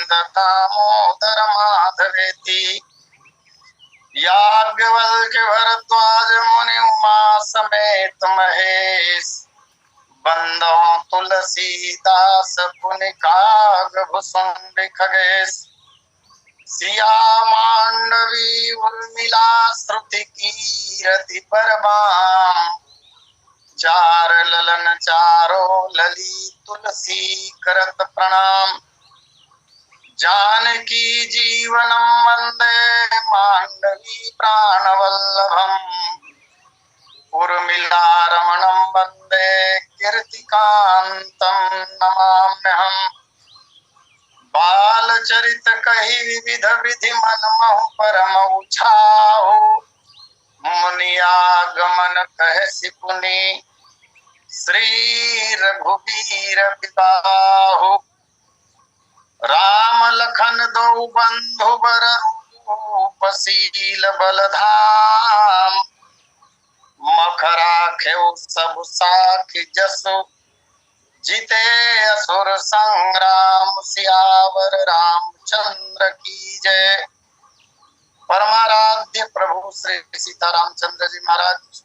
गोविंद दामोदर माधवेति। याज्ञवल्क्य भरद्वाज मुनि उमा समेत महेश। बंदो तुलसीदास पुनि कागभूषुंड खगेश। सिया मांडवी उर्मिला श्रुति कीरति परमाम। चार ललन चारो लली तुलसी करत प्रणाम। जानकी जीवनम वंदे मांडवी प्राणवल्लभम। उर्मिला रमणं वंदे कीर्तिकांतं नमाम्यहम्। बालचरित कहि विविध विधि मन महु परम उछाहु। मुनियागमन कहसि पुनि श्री रघुबीर बिबाहु। राम लखन दो बंधु बर रूप शील बलधाम। मखरा खेऊ सब साखी जसु जीते असुर संग्राम। सियावर रामचंद्र की जय। परमाराध्य प्रभु श्री सीतारामचंद्र जी महाराज,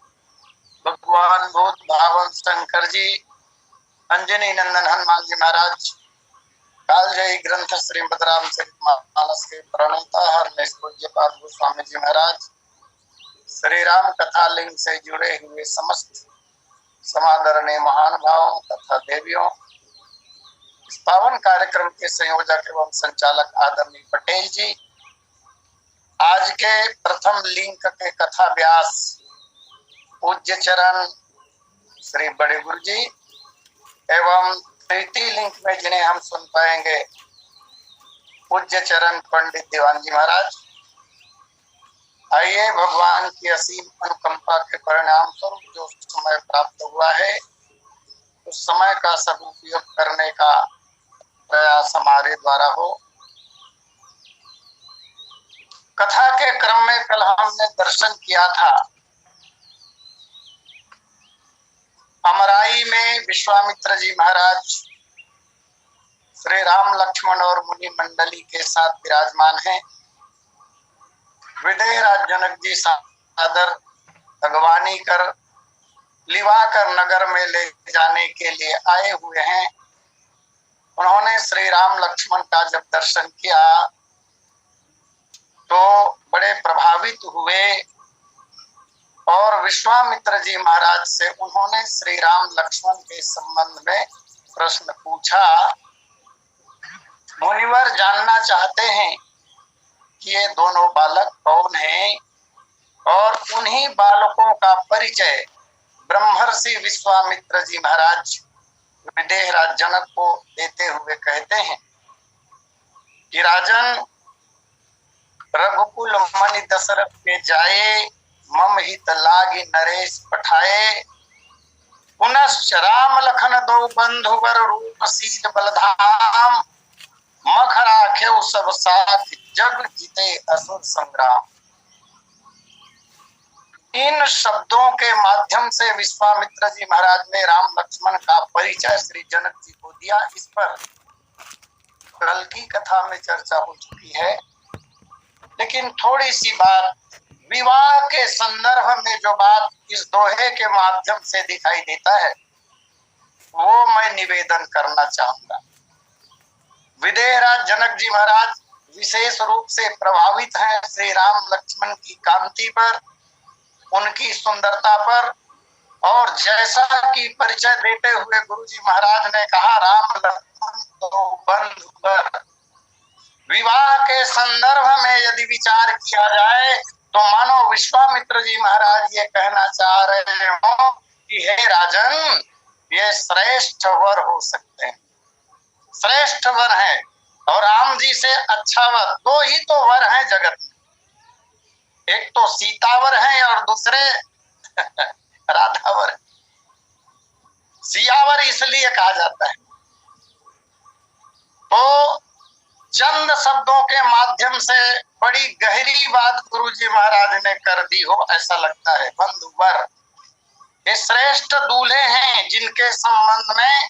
भगवान भूत भावन शंकर जी, अंजनी नंदन हनुमान जी महाराज, कालजयी ग्रंथ श्रीमद रामचरितमानस के प्रणेता हरनेश पूज्यपाद गोस्वामी जी महाराज, श्री राम कथा लिंग से जुड़े हुए समस्त समादरणीय महान भावों तथा देवियों, इस पावन कार्यक्रम के संयोजक एवं संचालक आदरणीय पटेल जी, आज के प्रथम लिंक के कथा व्यास पूज्य चरण श्री बड़े गुरु जी एवं तृतीय लिंक में जिन्हें हम सुन पाएंगे पूज्य चरण पंडित दीवान जी महाराज। आइए भगवान की असीम अनुकंपा के परिणाम स्वरूप जो समय प्राप्त हुआ है उस समय का सदुपयोग करने का प्रयास हमारे द्वारा हो। कथा के क्रम में कल हमने दर्शन किया था अमराई में विश्वामित्र जी महाराज श्री राम लक्ष्मण और मुनि मंडली के साथ विराजमान हैं। विदेहराज जनक जी सादर अगवानी कर लिवाकर नगर में ले जाने के लिए आए हुए हैं। उन्होंने श्री राम लक्ष्मण का जब दर्शन किया तो बड़े प्रभावित हुए और विश्वामित्र जी महाराज से उन्होंने श्री राम लक्ष्मण के संबंध में प्रश्न पूछा। मुनिवर जानना चाहते हैं कि ये दोनों बालक कौन हैं और उन्हीं बालकों का परिचय ब्रह्मर्षि विश्वामित्र जी महाराज विदेहराज जनक को देते हुए कहते हैं कि राजन, रघुकुल मणि दशरथ के जाए, मम हित लागी नरेश पठाए। पुनश्च राम लखन दो बंधुवर रूप शील बलधाम। मखरा खेऊ सब साथ जग जीते असुर संग्राम। इन शब्दों के माध्यम से विश्वामित्र जी महाराज ने राम लक्ष्मण का परिचय श्री जनक जी को दिया। इस पर कल की कथा में चर्चा हो चुकी है, लेकिन थोड़ी सी बात विवाह के संदर्भ में जो बात इस दोहे के माध्यम से दिखाई देता है वो मैं निवेदन करना चाहूंगा। विदेहराज जनक जी महाराज विशेष रूप से प्रभावित हैं श्री राम लक्ष्मण की कांति पर, उनकी सुंदरता पर, और जैसा कि परिचय देते हुए गुरु जी महाराज ने कहा राम लक्ष्मण दो बंधुवर। विवाह के संदर्भ में यदि विचार किया जाए तो मानो विश्वामित्र जी महाराज ये कहना चाह रहे हो कि हे राजन, ये श्रेष्ठ वर हो सकते हैं, श्रेष्ठ वर है और राम जी से अच्छा वर। दो ही तो वर हैं जगत में, एक तो सीतावर है और दूसरे राधावर है। सियावर इसलिए कहा जाता है। तो चंद शब्दों के माध्यम से बड़ी गहरी बात गुरु जी महाराज ने कर दी हो ऐसा लगता है। बंधुवर, ये श्रेष्ठ दूल्हे हैं जिनके संबंध में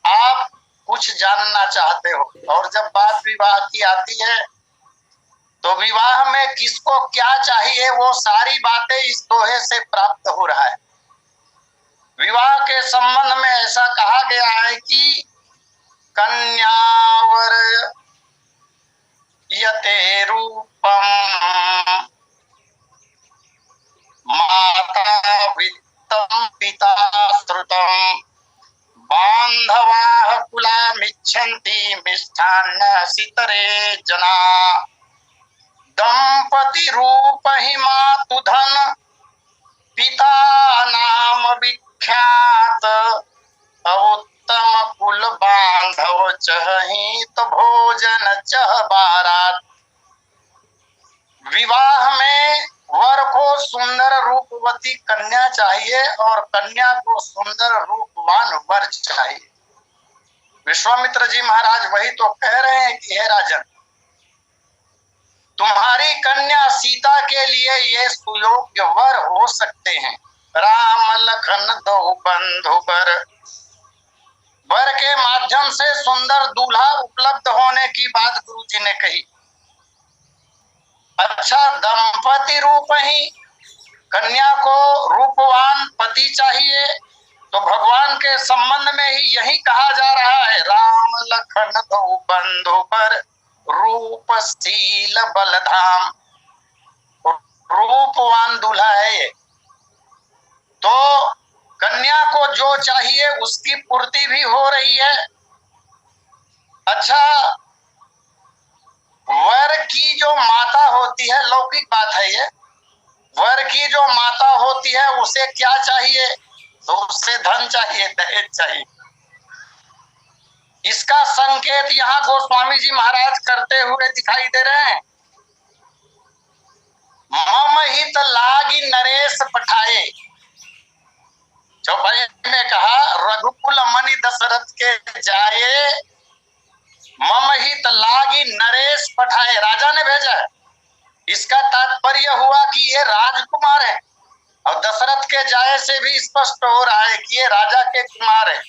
आप कुछ जानना चाहते हो। और जब बात विवाह की आती है तो विवाह में किसको क्या चाहिए वो सारी बातें इस दोहे से प्राप्त हो रहा है। विवाह के संबंध में ऐसा कहा गया है कि कन्यावर यते रूपम माता वित्तम पिता श्रुतम बांधवाः कुलामिच्छन्ति मिष्ठान्न सितरे जना दंपति रूप ही मातु धन पिता नाम विख्यात उत्तम कुल बांधव चहि तो भोजन चह बारात। विवाह में वर को सुंदर रूपवती कन्या चाहिए और कन्या को सुंदर रूपवान वर चाहिए। विश्वामित्र जी महाराज वही तो कह रहे हैं कि हे राजन, तुम्हारी कन्या सीता के लिए ये सुयोग्य वर हो सकते हैं। राम लखन दो बंधु वर, वर के माध्यम से सुंदर दूल्हा उपलब्ध होने की बात गुरु जी ने कही। अच्छा, दंपति रूप ही कन्या को रूपवान पति चाहिए, तो भगवान के संबंध में ही यही कहा जा रहा है। राम लखन दो बंधु वर रूप शील बलधाम, रूपवान दूल्हा है ये। तो कन्या को जो चाहिए उसकी पूर्ति भी हो रही है। अच्छा, वर की जो माता होती है, लौकिक बात है ये, वर की जो माता होती है उसे क्या चाहिए? तो उसे धन चाहिए, दहेज चाहिए। इसका संकेत यहाँ गोस्वामी जी महाराज करते हुए दिखाई दे रहे हैं। मम हित लागी नरेश पठाए, चौपाई में कहा रघुकुल मणि दशरथ के जाए, मम हित लागी नरेश पठाए, राजा ने भेजा है। इसका तात्पर्य हुआ कि ये राजकुमार है, और दशरथ के जाए से भी स्पष्ट हो रहा है कि ये राजा के कुमार है,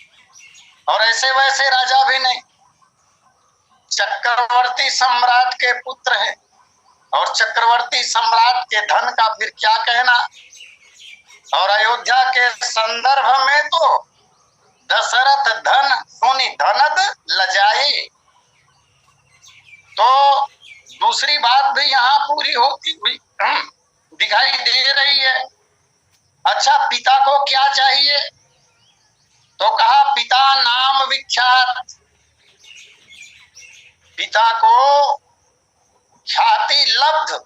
और ऐसे वैसे राजा भी नहीं, चक्रवर्ती सम्राट के पुत्र हैं। और चक्रवर्ती सम्राट के धन का फिर क्या कहना। और अयोध्या के संदर्भ में तो दशरथ धन सुनी धनद लजाए, तो दूसरी बात भी यहाँ पूरी होती हुई दिखाई दे रही है। अच्छा, पिता को क्या चाहिए? तो कहा पिता नाम विख्यात, पिता को ख्याति लब्ध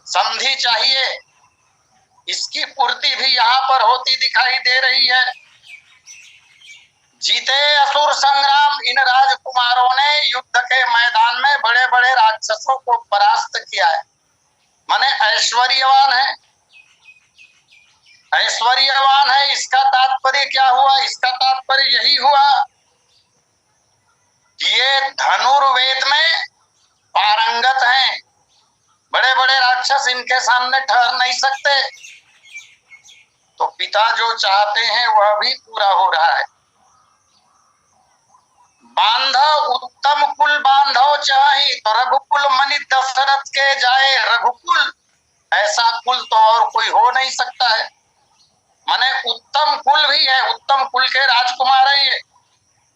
संधि चाहिए। इसकी पूर्ति भी यहाँ पर होती दिखाई दे रही है। जीते असुर संग्राम, इन राजकुमारों ने युद्ध के मैदान में बड़े बड़े राक्षसों को परास्त किया है, माने ऐश्वर्यवान है, ऐश्वर्यवान है। इसका तात्पर्य क्या हुआ? इसका तात्पर्य यही हुआ कि ये धनुर्वेद में पारंगत हैं, बड़े बड़े राक्षस इनके सामने ठहर नहीं सकते। तो पिता जो चाहते हैं वह भी पूरा हो रहा है। बांधव उत्तम कुल बांधव चाहिए, तो रघुकुल मणि दशरथ के जाए, रघुकुल ऐसा कुल तो और कोई हो नहीं सकता है, माने उत्तम कुल भी है, उत्तम कुल के राजकुमार है ये,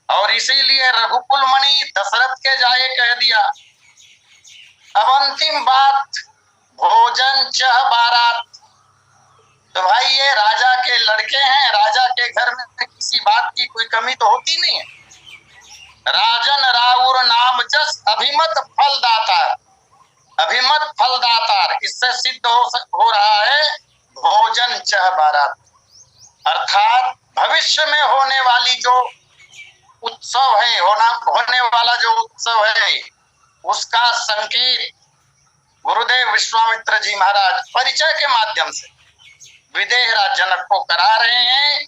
और इसीलिए रघुकुल मणि दशरथ के जाए कह दिया। अब अंतिम बात, भोजन चह बारात। तो भाई ये राजा के लड़के हैं, राजा के घर में किसी बात की कोई कमी तो होती नहीं है। राजन राउर नाम जस अभिमत फलदातार, अभिमत फलदातार, इससे सिद्ध हो रहा है भोजन चह बारात, अर्थात भविष्य में होने वाली जो उत्सव है, होने वाला जो उत्सव है, उसका संकेत गुरुदेव विश्वामित्र जी महाराज परिचय के माध्यम से विदेहराज जनक को करा रहे हैं।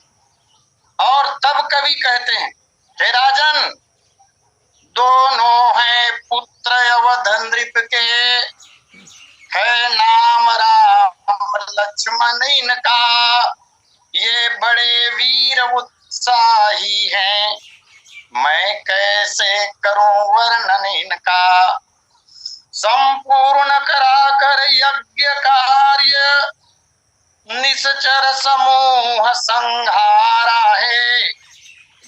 और तब कवि कहते हैं, हे राजन, दोनों हैं पुत्र अवध नृप के, है नाम राम लक्ष्मण इनका, ये बड़े वीर उत्साही हैं, मैं कैसे करूं वर्णन इनका, संपूर्ण करा कर यज्ञ कार्य, निश्चर समूह संहारा है,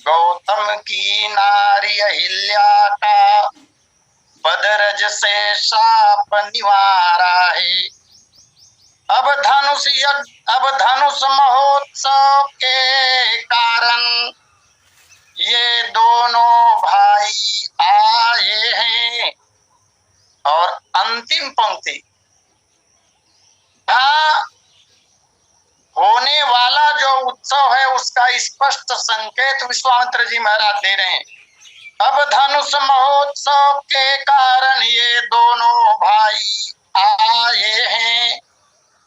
गौतम की नारी अहिल्या का बदरज से शाप निवारा है। अब धनुष महोत्सव के कारण ये दोनों भाई आए हैं। और अंतिम पंक्ति, होने वाला जो उत्सव है उसका स्पष्ट संकेत विश्वामित्र जी महाराज दे रहे हैं। अब धनुष महोत्सव के कारण ये दोनों भाई आए हैं,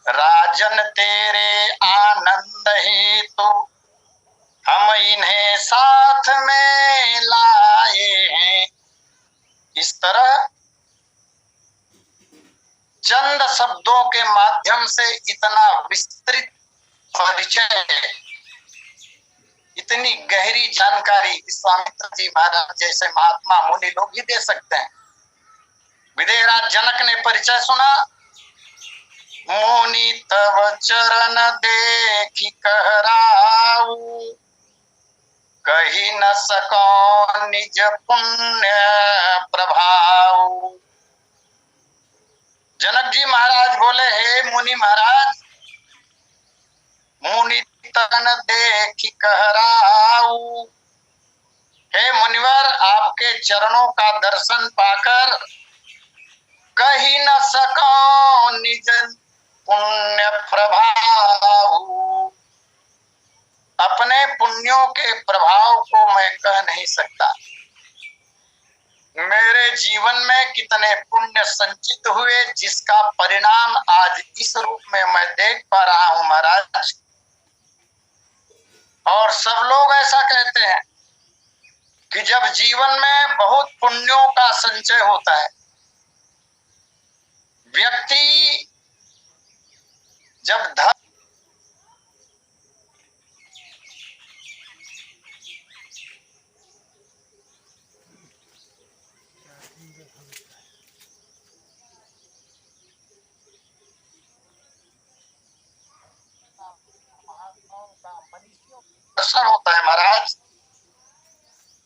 राजन तेरे आनंद हेतु हम इन्हें साथ में लाए हैं। इस तरह चंद शब्दों के माध्यम से इतना विस्तृत परिचय, इतनी गहरी जानकारी विश्वामित्र जी महाराज जैसे महात्मा मुनि लोग ही दे सकते हैं। विदेहराज जनक ने परिचय सुना, मुनि तव चरण देखि कहराऊ, कही न सको निज पुण्य प्रभाव। जनक जी महाराज बोले, हे मुनि महाराज, मुनि तन देखि कहराऊ, हे मुनिवर आपके चरणों का दर्शन पाकर कही न सको निज पुण्य प्रभाव, अपने पुण्यों के प्रभाव को मैं कह नहीं सकता। मेरे जीवन में कितने पुण्य संचित हुए जिसका परिणाम आज इस रूप में मैं देख पा रहा हूं महाराज। और सब लोग ऐसा कहते हैं कि जब जीवन में बहुत पुण्यों का संचय होता है, व्यक्ति जब दर्शन होता है महाराज,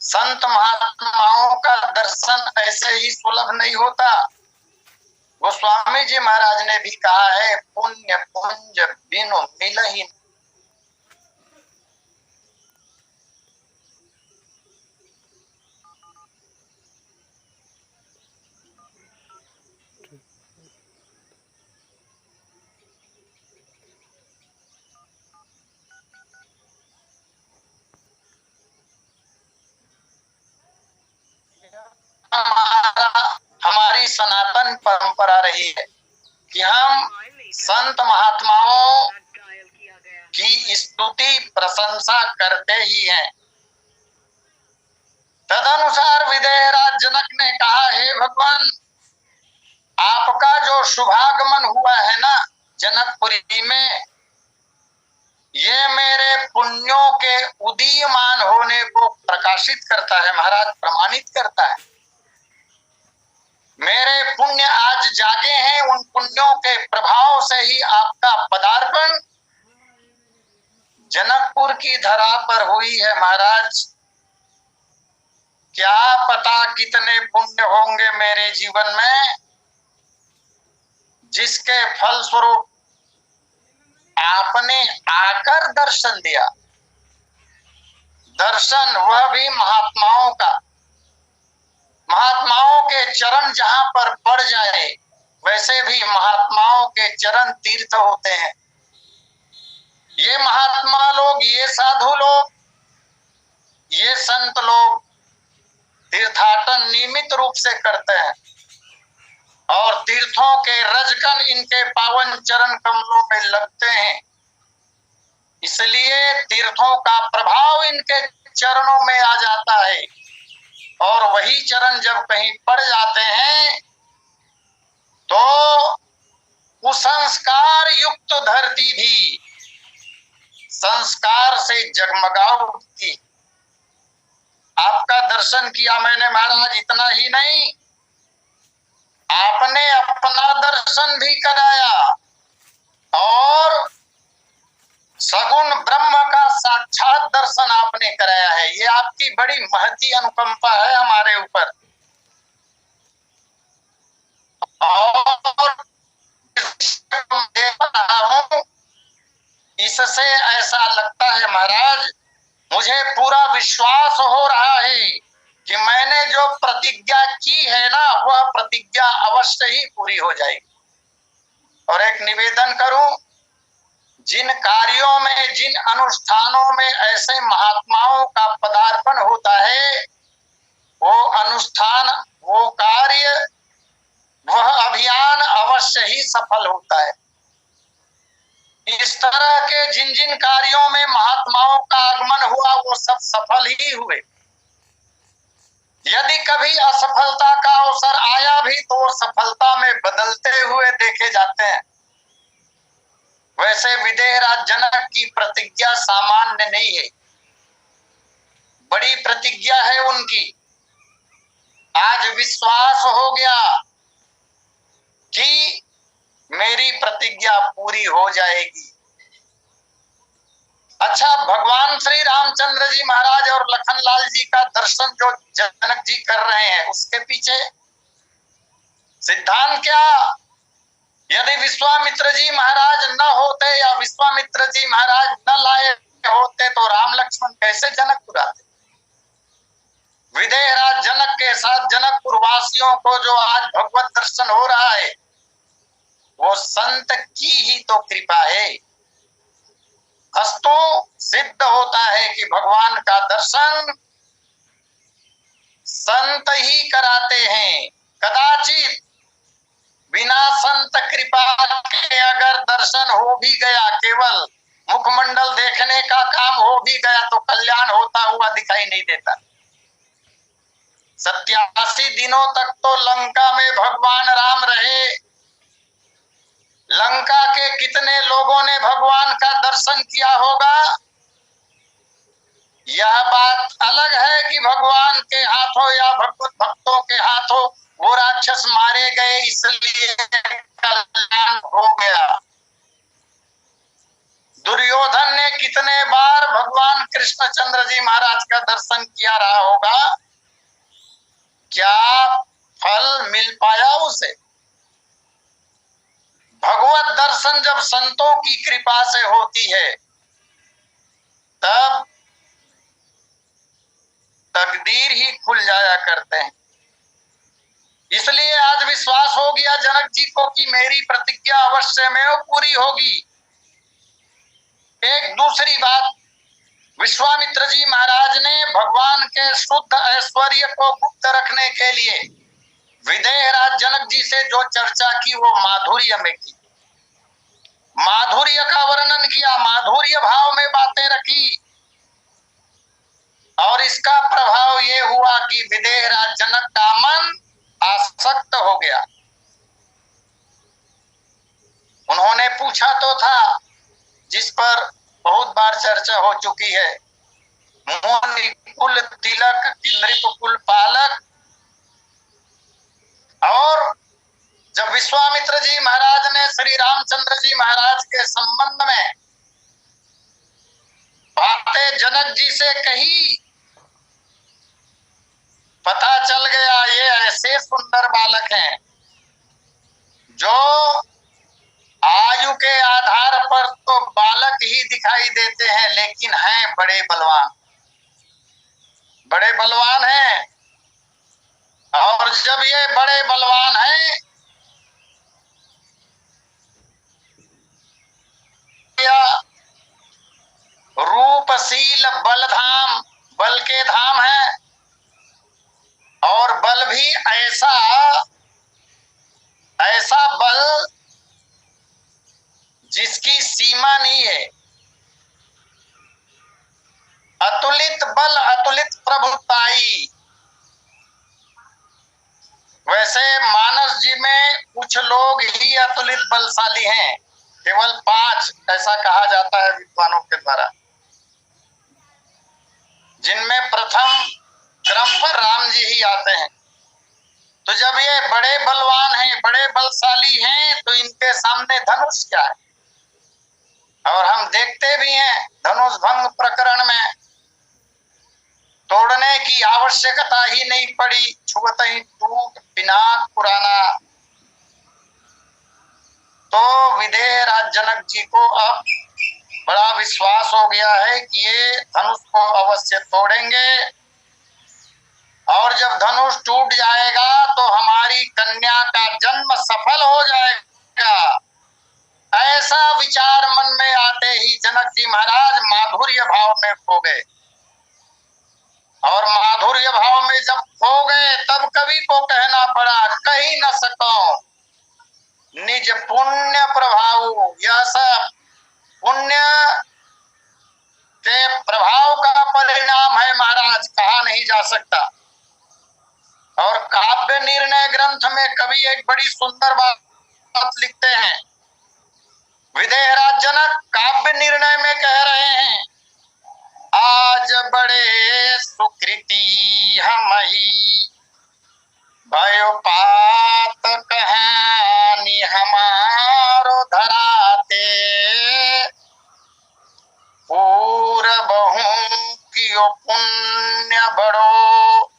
संत महात्माओं का दर्शन ऐसे ही सुलभ नहीं होता। गोस्वामी जी महाराज ने भी कहा है, पुण्य पुंज बिनु मिलहि। हमारी सनातन परंपरा रही है कि हम संत महात्माओं की स्तुति प्रशंसा करते ही हैं। तदनुसार विदेहराज जनक ने कहा, हे भगवान, आपका जो शुभागमन हुआ है ना जनकपुरी में, ये मेरे पुण्यों के उदीयमान होने को प्रकाशित करता है महाराज, प्रमाणित करता है। मेरे पुण्य आज जागे हैं, उन पुण्यों के प्रभाव से ही आपका पदार्पण जनकपुर की धरा पर हुई है महाराज। क्या पता कितने पुण्य होंगे मेरे जीवन में जिसके फल स्वरूप आपने आकर दर्शन दिया। दर्शन वह भी महात्माओं का, महात्माओं के चरण जहां पर पड़ जाए, वैसे भी महात्माओं के चरण तीर्थ होते हैं। ये महात्मा लोग, ये साधु लोग, ये संत लोग तीर्थाटन नियमित रूप से करते हैं और तीर्थों के रजकण इनके पावन चरण कमलों में लगते हैं। इसलिए तीर्थों का प्रभाव इनके चरणों में आ जाता है और वही चरण जब कहीं पड़ जाते हैं तो कुसंस्कार युक्त धरती भी संस्कार से जगमगा उठती। आपका दर्शन किया मैंने महाराज, इतना ही नहीं, आपने अपना दर्शन भी कराया और सगुण ब्रह्म का साक्षात दर्शन आपने कराया है। ये आपकी बड़ी महती अनुकंपा है हमारे ऊपर। और इससे ऐसा लगता है महाराज, मुझे पूरा विश्वास हो रहा है कि मैंने जो प्रतिज्ञा की है ना, वह प्रतिज्ञा अवश्य ही पूरी हो जाएगी। और एक निवेदन करूं, जिन कार्यों में, जिन अनुष्ठानों में ऐसे महात्माओं का पदार्पण होता है, वो अनुष्ठान, वो कार्य, वह अभियान अवश्य ही सफल होता है। इस तरह के जिन जिन कार्यों में महात्माओं का आगमन हुआ, वो सब सफल ही हुए। यदि कभी असफलता का अवसर आया भी तो वो सफलता में बदलते हुए देखे जाते हैं। वैसे विदेहराज जनक की प्रतिज्ञा सामान्य नहीं है, बड़ी प्रतिज्ञा है उनकी। आज विश्वास हो गया कि मेरी प्रतिज्ञा पूरी हो जाएगी। अच्छा, भगवान श्री रामचंद्र जी महाराज और लखनलाल जी का दर्शन जो जनक जी कर रहे हैं, उसके पीछे सिद्धांत क्या? यदि विश्वामित्र जी महाराज न होते या विश्वामित्र जी महाराज न लाए होते तो राम लक्ष्मण कैसे जनकपुर आते? विदेहराज जनक के साथ जनकपुर वासियों को जो आज भगवत दर्शन हो रहा है, वो संत की ही तो कृपा है। अस्तु सिद्ध होता है कि भगवान का दर्शन संत ही कराते हैं। कदाचित बिना संत कृपा के अगर दर्शन हो भी गया, केवल मुखमंडल देखने का काम हो भी गया, तो कल्याण होता हुआ दिखाई नहीं देता। 87 दिनों तक तो लंका में भगवान राम रहे। लंका के कितने लोगों ने भगवान का दर्शन किया होगा? यह बात अलग है कि भगवान के हाथों या भगवत भक्तों के हाथों वो राक्षस मारे गए, इसलिए कल्याण हो गया। दुर्योधन ने कितने बार भगवान कृष्णचंद्र जी महाराज का दर्शन किया रहा होगा? क्या फल मिल पाया उसे? भगवत दर्शन जब संतों की कृपा से होती है, तब तकदीर ही खुल जाया करते हैं। इसलिए आज विश्वास हो गया जनक जी को कि मेरी प्रतिज्ञा अवश्य में पूरी होगी। एक दूसरी बात, विश्वामित्र जी महाराज ने भगवान के शुद्ध ऐश्वर्य को गुप्त रखने के लिए विदेहराज जनक जी से जो चर्चा की, वो माधुर्य में की। माधुर्य का वर्णन किया, माधुर्य भाव में बातें रखी, और इसका प्रभाव ये हुआ कि विदेहराज जनक का मन आसक्त हो गया। उन्होंने पूछा तो था, जिस पर बहुत बार चर्चा हो चुकी है, मोनि कुल तिलक नृप कुल पालक। और जब विश्वामित्र जी महाराज ने श्री रामचंद्र जी महाराज के संबंध में बातें जनक जी से कही, पता चल गया ये ऐसे सुंदर बालक हैं जो आयु के आधार पर तो बालक ही दिखाई देते हैं, लेकिन हैं बड़े बलवान, बड़े बलवान हैं। और जब ये बड़े बलवान हैं, रूपशील बलधाम, बल के धाम है, और बल भी ऐसा ऐसा बल जिसकी सीमा नहीं है। अतुलित बल, अतुलित प्रभुताई। वैसे मानस जी में कुछ लोग ही अतुलित बलशाली हैं, केवल 5 ऐसा कहा जाता है विद्वानों के द्वारा, जिनमें प्रथम क्रम पर राम जी ही आते हैं। तो जब ये बड़े बलवान हैं, बड़े बलशाली हैं, तो इनके सामने धनुष क्या है? और हम देखते भी हैं धनुष भंग प्रकरण में तोड़ने की आवश्यकता ही नहीं पड़ी, छुअत ही टूट पिनाक पुराना। तो विदेह राज जनक जी को अब बड़ा विश्वास हो गया है कि ये धनुष को अवश्य तोड़ेंगे, और जब धनुष टूट जाएगा तो हमारी कन्या का जन्म सफल हो जाएगा। ऐसा विचार मन में आते ही जनक जी महाराज माधुर्य भाव में खो गए, और माधुर्य भाव में जब खो गए तब कवि को कहना पड़ा, कही न सको निज पुण्य प्रभाव। यह सब पुण्य के प्रभाव का परिणाम है महाराज, कहा नहीं जा सकता। और काव्य निर्णय ग्रंथ में कवि एक बड़ी सुंदर बात लिखते हैं। विदेहराज जनक काव्य निर्णय में कह रहे हैं, आज बड़े सुकृति हमहि भयो पात कहानी हमारो धराते, पूरबहु कियो पुण्य बड़ो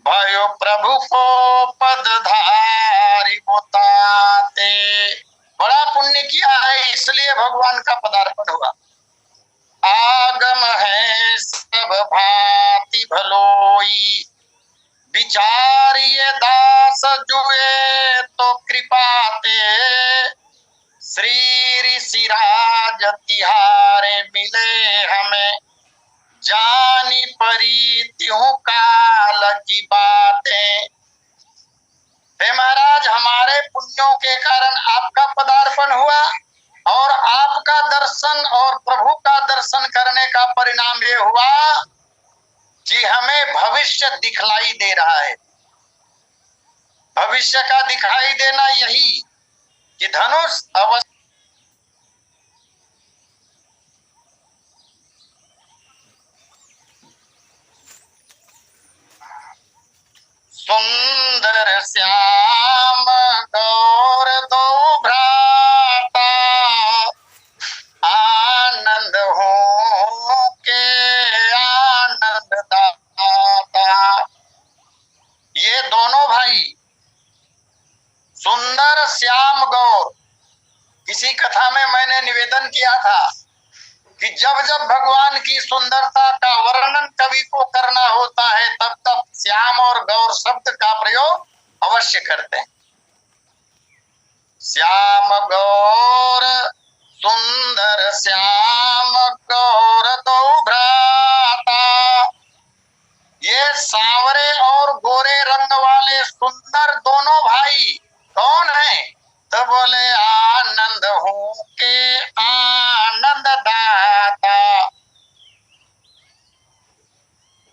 भयो प्रभु को पदधारी बताते। बड़ा पुण्य किया है इसलिए भगवान का पदार्पण हुआ। आगम है सब भांति भलोई, विचारिये दास जुए तो कृपाते, श्री ऋषिराज तिहारे मिले हमें, जानी परी त्यों काल की बातें। हे महाराज, हमारे पुण्यों के कारण आपका पदार्पण हुआ, और आपका दर्शन और प्रभु का दर्शन करने का परिणाम ये हुआ कि हमें भविष्य दिखलाई दे रहा है। भविष्य का दिखाई देना यही कि धनुष अवश्य सुंदर श्याम गौर दो भ्राता, आनंद हो के आनंद दाता। ये दोनों भाई सुंदर श्याम गौर, किसी कथा में मैंने निवेदन किया था कि जब जब भगवान की सुंदरता का वर्णन कवि को करना होता है तब तब श्याम और गौर शब्द का प्रयोग अवश्य करते हैं। श्याम गौर सुंदर श्याम गौर दो भ्राता, ये सांवरे और गोरे रंग वाले सुंदर दोनों भाई कौन हैं? तो बोले आनंद हो के आनंद दाता।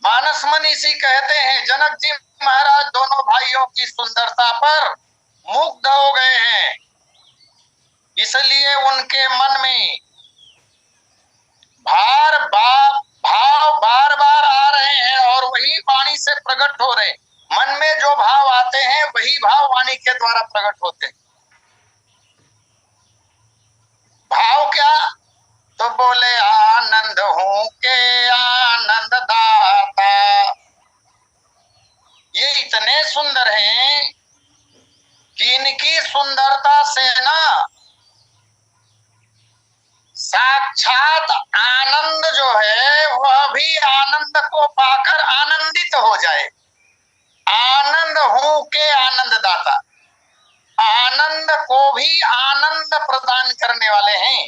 मानस मनीषी कहते हैं जनक जी महाराज दोनों भाइयों की सुंदरता पर मुग्ध हो गए हैं, इसलिए उनके मन में भाव बार बार आ रहे हैं और वही वाणी से प्रकट हो रहे हैं। मन में जो भाव आते हैं वही भाव वाणी के द्वारा प्रकट होते हैं। भाव क्या? तो बोले आनंद हो के आनंद दाता। ये इतने सुंदर हैं कि इनकी सुंदरता से ना साक्षात आनंद जो है वह भी आनंद को पाकर आनंदित हो जाए। आनंद हो के आनंद दाता, आनंद को भी आनंद प्रदान करने वाले हैं।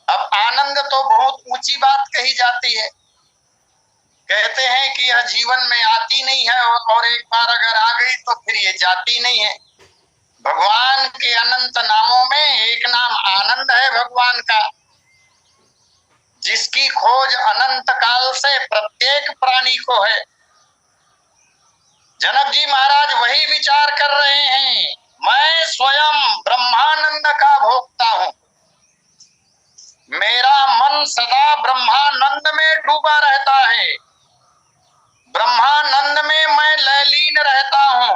अब आनंद तो बहुत ऊंची बात कही जाती है, कहते हैं कि यह जीवन में आती नहीं है और एक बार अगर आ गई तो फिर ये जाती नहीं है। भगवान के अनंत नामों में एक नाम आनंद है भगवान का, जिसकी खोज अनंत काल से प्रत्येक प्राणी को है। जनक जी महाराज वही विचार कर रहे हैं, मैं स्वयं ब्रह्मानंद का भोक्ता हूं, मेरा मन सदा ब्रह्मानंद में डूबा रहता है, ब्रह्मानंद में मैं लयलीन रहता हूं।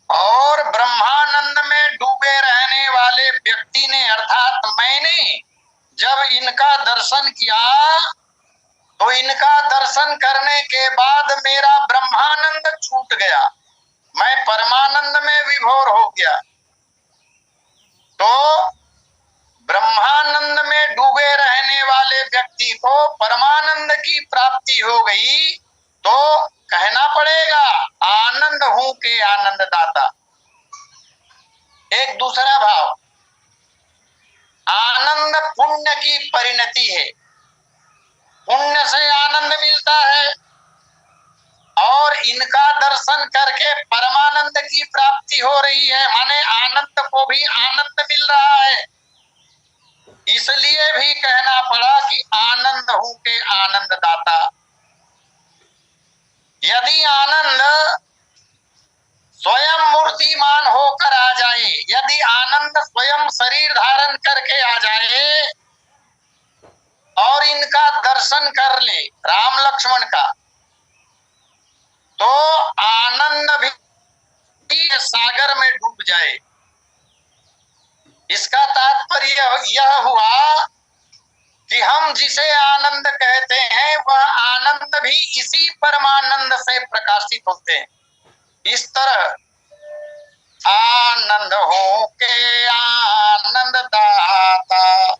और ब्रह्मानंद में डूबे रहने वाले व्यक्ति ने अर्थात मैंने जब इनका दर्शन किया तो इनका दर्शन करने के बाद मेरा ब्रह्मानंद छूट गया, मैं परमानंद में विभोर हो गया। तो ब्रह्मानंद में डूबे रहने वाले व्यक्ति को परमानंद की प्राप्ति हो गई, तो कहना पड़ेगा आनंद हूं के आनंद दाता। एक दूसरा भाव, आनंद पुण्य की परिणति है, पुण्य से आनंद मिलता है और इनका दर्शन करके परमानंद की प्राप्ति हो रही है, माने आनंद को भी आनंद मिल रहा है। इसलिए भी कहना पड़ा कि आनंद हूं के आनंद दाता। यदि आनंद स्वयं मूर्तिमान होकर आ जाए, यदि आनंद स्वयं शरीर धारण करके आ जाए और इनका दर्शन कर ले राम लक्ष्मण का, तो आनंद भी सागर में डूब जाए। इसका तात्पर्य यह हुआ कि हम जिसे आनंद कहते हैं वह आनंद भी इसी परमानंद से प्रकाशित होते हैं। इस तरह आनंद हो के आनंद दाता।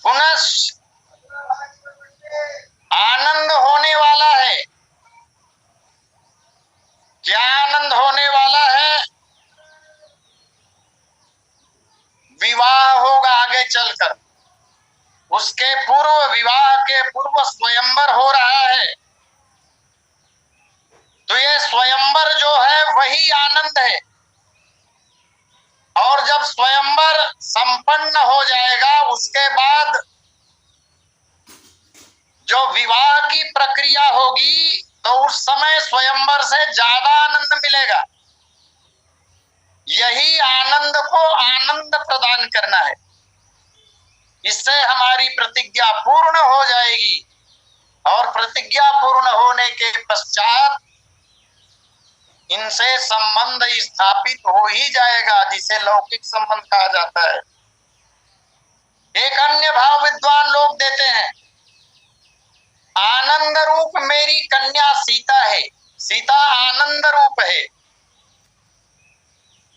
पुनः आनंद होने वाला है, क्या आनंद होने वाला है? विवाह होगा आगे चलकर, उसके पूर्व, विवाह के पूर्व स्वयंवर हो रहा है। तो ये स्वयंवर जो है वही आनंद है, और जब स्वयंवर संपन्न हो जाएगा उसके बाद जो विवाह की प्रक्रिया होगी तो उस समय स्वयंवर से ज्यादा आनंद मिलेगा। यही आनंद को आनंद प्रदान करना है, इससे हमारी प्रतिज्ञा पूर्ण हो जाएगी और प्रतिज्ञा पूर्ण होने के पश्चात इनसे संबंध स्थापित हो ही जाएगा, जिसे लौकिक संबंध कहा जाता है। एक अन्य भाव विद्वान लोग देते हैं, आनंद रूप मेरी कन्या सीता है, सीता आनंद रूप है,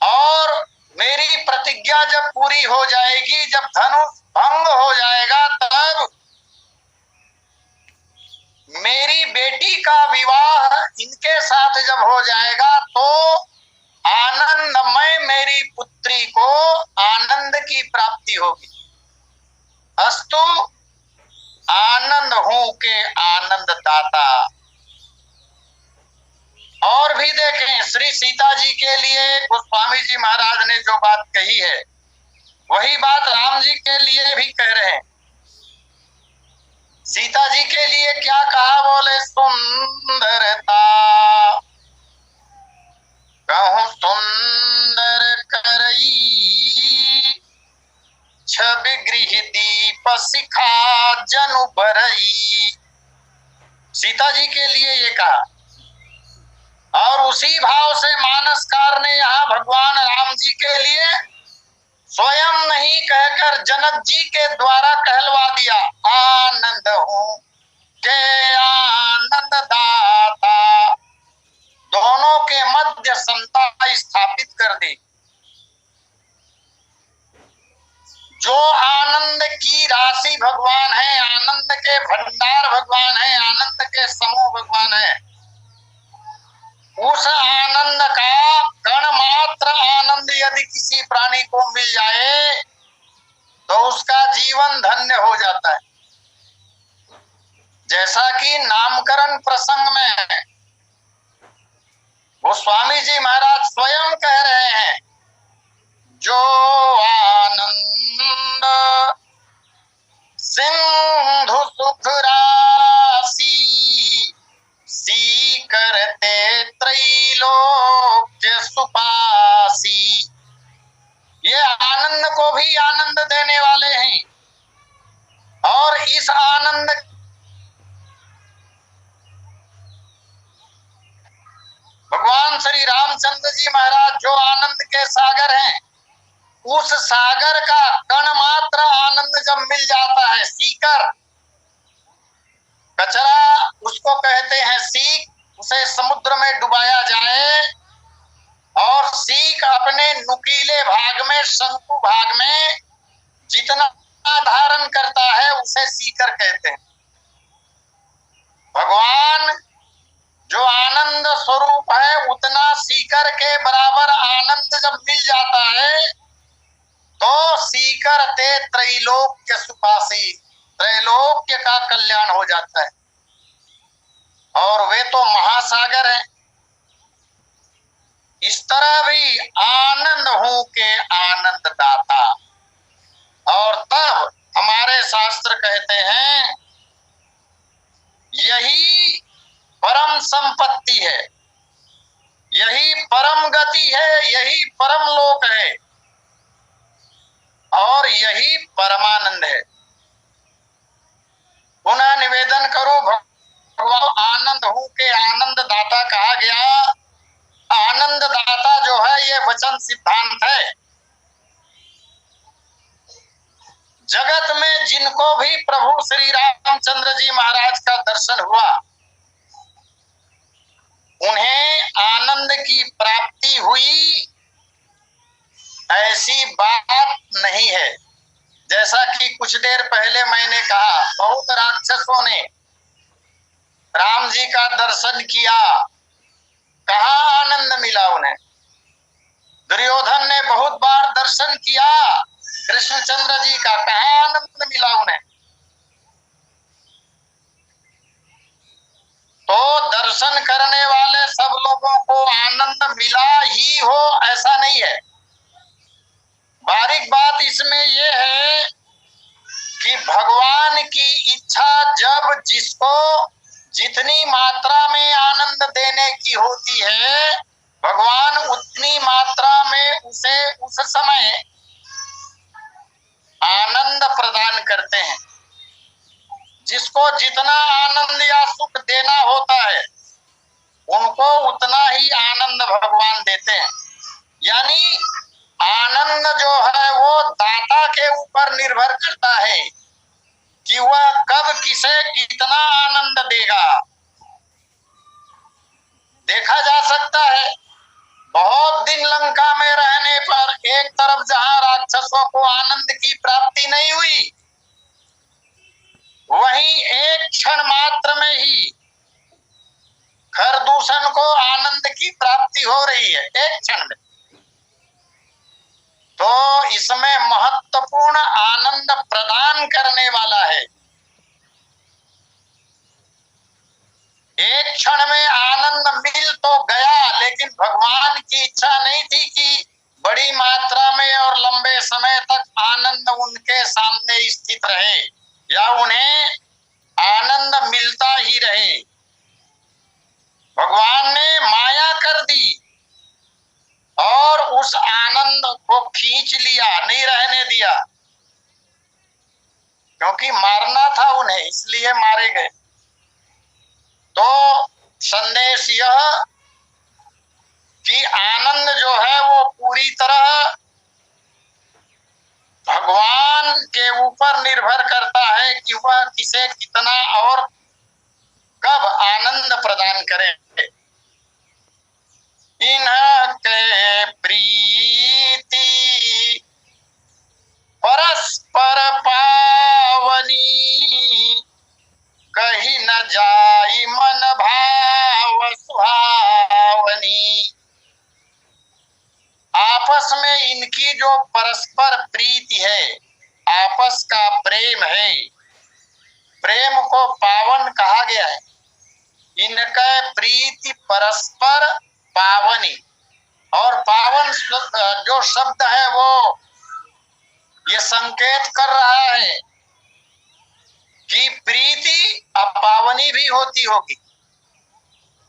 और मेरी प्रतिज्ञा जब पूरी हो जाएगी, जब धनुष भंग हो जाएगा, तब मेरी बेटी का विवाह इनके साथ जब हो जाएगा तो आनंदमय मेरी पुत्री को आनंद की प्राप्ति होगी। अस्तु आनंद हूं के आनंद दाता। और भी देखें, श्री सीता जी के लिए गोस्वामी जी महाराज ने जो बात कही है वही बात राम जी के लिए भी कह रहे हैं। सीता जी के लिए क्या कहा? बोले सुंदरता कहूं सुंदर करई, छवि गृह दीप सिखा जनु बरई। सीता जी के लिए ये कहा, और उसी भाव से मानसकार ने यहाँ भगवान राम जी के लिए स्वयं नहीं कहकर जनक जी के द्वारा कहलवा दिया, आनंद हूं के आनंद दाता। दोनों के मध्य समता स्थापित कर दी। जो आनंद की राशि भगवान है, आनंद के भंडार भगवान है, आनंद के समूह भगवान है, उस आनंद का कण मात्र आनंद यदि किसी प्राणी को मिल जाए तो उसका जीवन धन्य हो जाता है। जैसा कि नामकरण प्रसंग में गोस्वामी जी महाराज स्वयं कह रहे हैं, जो आनंद सिंधु सुख राशि, सी करते त्रैलोक्य सुपासी। ये आनंद को भी आनंद देने वाले हैं, श्री रामचंद्र जी महाराज जो आनंद के सागर हैं, उस सागर का कण मात्र आनंद जब मिल जाता है, सीकर, कचरा उसको कहते हैं सीक, उसे समुद्र में डुबाया जाए और सीक अपने नुकीले भाग में, शंकु भाग में जितना धारण करता है उसे सीकर कहते हैं। भगवान जो आनंद स्वरूप है, उतना सीकर के बराबर आनंद जब मिल जाता है तो सीकर ते त्रैलोक्य सुखासी, त्रैलोक्य का कल्याण हो जाता है। और वे तो महासागर हैं। इस तरह भी आनंद हूं के आनंद दाता। और तब हमारे शास्त्र कहते हैं यही परम संपत्ति है, यही परम गति है, यही परम लोक है और यही परमानंद है। पुनः निवेदन करो, भगवान आनंद हूं के आनंद दाता कहा गया। आनंद दाता जो है ये वचन सिद्धांत है। जगत में जिनको भी प्रभु श्री रामचंद्र जी महाराज का दर्शन हुआ, उन्हें आनंद की प्राप्ति हुई, ऐसी बात नहीं है। जैसा कि कुछ देर पहले मैंने कहा, बहुत राक्षसों ने राम जी का दर्शन किया, कहाँ आनंद मिला उन्हें। दुर्योधन ने बहुत बार दर्शन किया कृष्णचंद्र जी का, कहाँ आनंद मिला उन्हें। तो दर्शन करने वाले सब लोगों को आनंद मिला ही हो ऐसा नहीं है। बारीक बात इसमें यह है कि भगवान की इच्छा जब जिसको जितनी मात्रा में आनंद देने की होती है, भगवान उतनी मात्रा में उसे उस समय आनंद प्रदान करते हैं। जिसको जितना आनंद या सुख देना होता है, उनको उतना ही आनंद भगवान देते हैं। यानी आनंद जो है वो दाता के ऊपर निर्भर करता है कि वह कब किसे कितना आनंद देगा। देखा जा सकता है बहुत दिन लंका में रहने पर एक तरफ जहां राक्षसों को आनंद की प्राप्ति नहीं हुई, वहीं एक क्षण मात्र में ही खरदूषण को आनंद की प्राप्ति हो रही है, एक क्षण में। तो इसमें महत्वपूर्ण आनंद प्रदान करने वाला है। एक क्षण में आनंद मिल तो गया, लेकिन भगवान की इच्छा नहीं थी कि बड़ी मात्रा में और लंबे समय तक आनंद उनके सामने स्थित रहे या उन्हें आनंद मिलता ही रहे। भगवान ने माया कर दी और उस आनंद को खींच लिया, नहीं रहने दिया, क्योंकि मारना था उन्हें, इसलिए मारे गए। तो संदेश यह कि आनंद जो है वो पूरी तरह भगवान के ऊपर निर्भर करता है कि वह किसे कितना और कब आनंद प्रदान करे। इनके प्रीति परस्पर पावनी, कहीं न जाई मन भाव सुहावनी। आपस में इनकी जो परस्पर प्रीति है, आपस का प्रेम है, प्रेम को पावन कहा गया है। इनका प्रीति परस्पर पावनी, और पावन जो शब्द है वो ये संकेत कर रहा है कि प्रीति अपावनी भी होती होगी,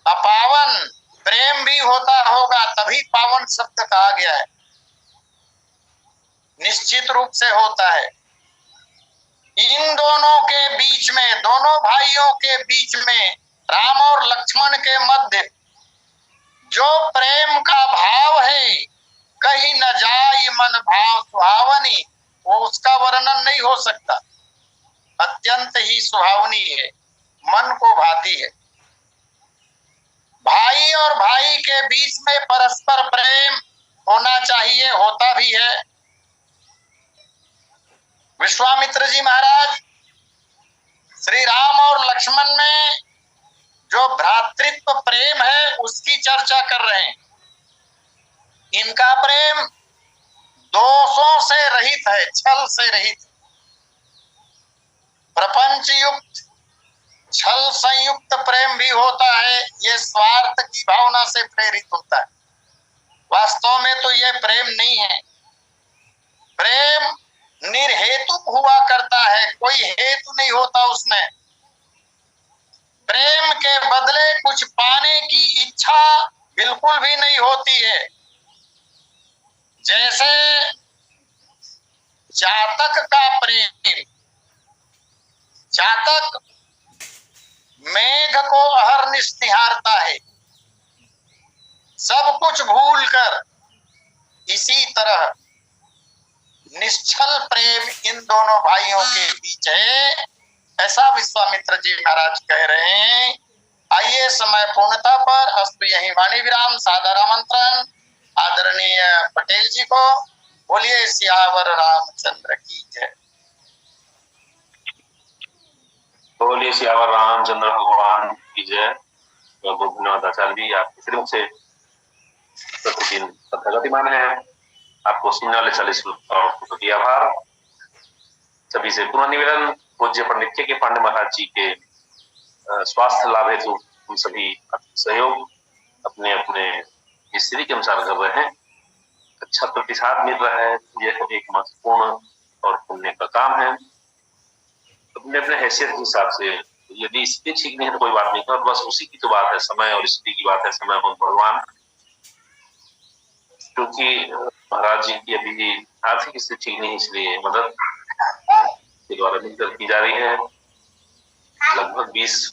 अपावन प्रेम भी होता होगा, तभी पावन शब्द कहा गया है। निश्चित रूप से होता है। इन दोनों के बीच में, दोनों भाइयों के बीच में, राम और लक्ष्मण के मध्य जो प्रेम का भाव है, कहीं न जाई मन भाव सुहावनी, वो उसका वर्णन नहीं हो सकता। अत्यंत ही सुहावनी है, मन को भाती है। भाई और भाई के बीच में परस्पर प्रेम होना चाहिए, होता भी है। विश्वामित्र जी महाराज श्री राम और लक्ष्मण में जो भ्रातृत्व प्रेम है उसकी चर्चा कर रहे हैं। इनका प्रेम दोषों से रहित है, छल से रहित। प्रपंच युक्त छल संयुक्त प्रेम भी होता है, ये स्वार्थ की भावना से प्रेरित होता है। वास्तव में तो ये प्रेम नहीं है। प्रेम निर्हेतुक हुआ करता है, कोई हेतु नहीं होता उसमें। प्रेम के बदले कुछ पाने की इच्छा बिल्कुल भी नहीं होती है। जैसे चातक का प्रेम, चातक मेघ को अहर्निश निहारता है, सब कुछ भूलकर। इसी तरह निश्चल प्रेम इन दोनों भाइयों के बीच है, ऐसा विश्वामित्र जी महाराज कह रहे हैं। आइए समय पूर्णता पर अस्तु यही वाणी विराम। सादर आमंत्रण आदरणीय पटेल जी को। बोलिए सियावर रामचंद्र की जय। बोलिए सियावर रामचंद्र भगवान की जय। बहुत धन्यवाद आचार्य जी, आपके श्रीमुख से प्रतिदिन गतिमान है। आपको सुनने वाले 40 लोगों आभार। सभी से पुनः निवेदन, पूज्य पंडित के पांडे महाराज जी के स्वास्थ्य लाभ हेतु हम सभी सहयोग अपने अपने स्थिति के अनुसार कर रहे हैं। अच्छा प्रतिसाद मिल रहा है, यह एक महत्वपूर्ण और पुण्य का काम है। अपने अपने हैसियत के हिसाब से, यदि स्थिति ठीक नहीं है तो कोई बात नहीं, और बस उसी की तो बात है, समय और स्थिति की बात है। समय और भगवान, क्योंकि महाराज जी की अभी आर्थिक स्थिति ठीक नहीं, इसलिए मदद के द्वारा मिलकर की जा रही है। लगभग 20